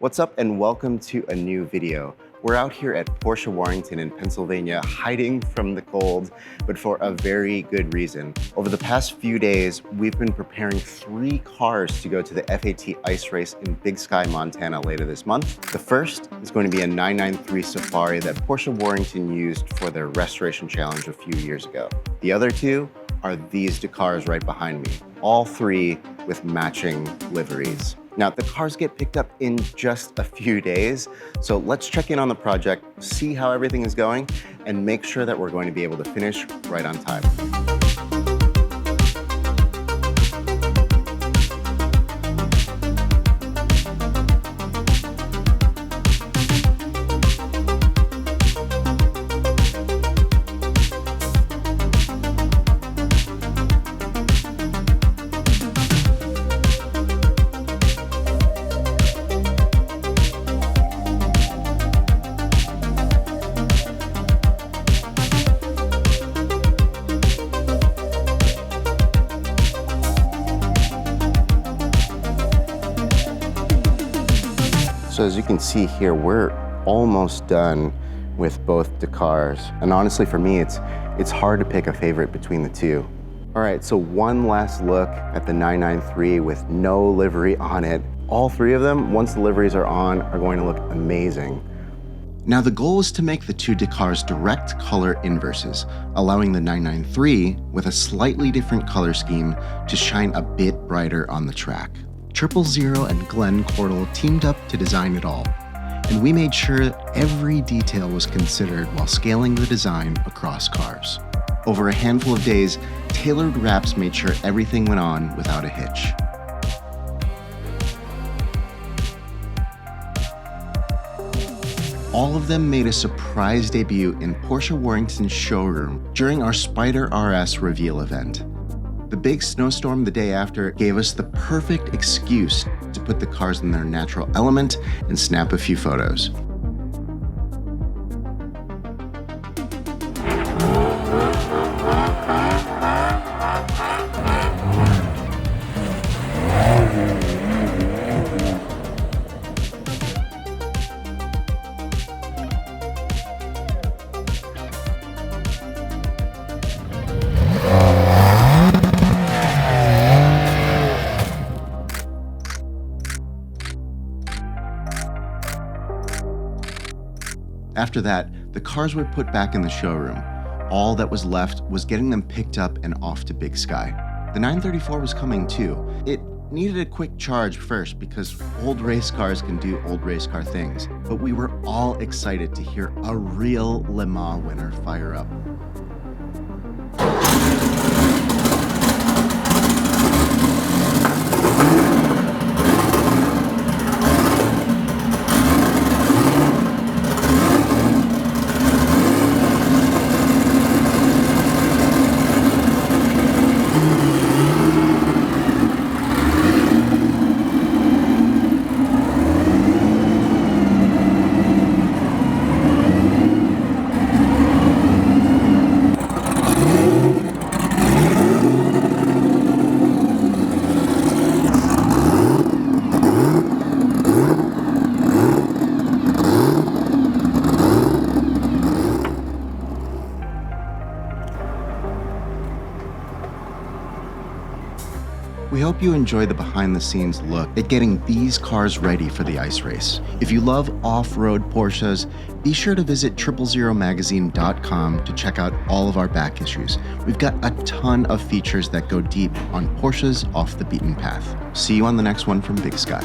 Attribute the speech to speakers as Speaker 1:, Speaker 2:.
Speaker 1: What's up and welcome to a new video. We're out here at Porsche Warrington in Pennsylvania, hiding from the cold, but for a very good reason. Over the past few days, we've been preparing 3 cars to go to the F.A.T. ice race in Big Sky, Montana later this month. The first is going to be a 993 Safari that Porsche Warrington used for their Restoration Challenge a few years ago. The other 2 are these Dakars right behind me, all 3 with matching liveries. Now, the cars get picked up in just a few days, so let's check in on the project, see how everything is going, and make sure that we're going to be able to finish right on time. So as you can see here, we're almost done with both Dakars. And honestly, for me, it's hard to pick a favorite between the 2. All right, so one last look at the 993 with no livery on it. All 3 of them, once the liveries are on, are going to look amazing. Now, the goal is to make the 2 Dakars direct color inverses, allowing the 993 with a slightly different color scheme to shine a bit brighter on the track. 000 and Glen Cordle teamed up to design it all, and we made sure every detail was considered while scaling the design across cars. Over a handful of days, tailored wraps made sure everything went on without a hitch. All of them made a surprise debut in Porsche Warrington's showroom during our Spider RS reveal event. The big snowstorm the day after gave us the perfect excuse to put the cars in their natural element and snap a few photos. After that, the cars were put back in the showroom. All that was left was getting them picked up and off to Big Sky. The 934 was coming too. It needed a quick charge first because old race cars can do old race car things, but we were all excited to hear a real Le Mans winner fire up. We hope you enjoy the behind-the-scenes look at getting these cars ready for the ice race. If you love off-road Porsches, be sure to visit 000magazine.com to check out all of our back issues. We've got a ton of features that go deep on Porsches off the beaten path. See you on the next one from Big Sky.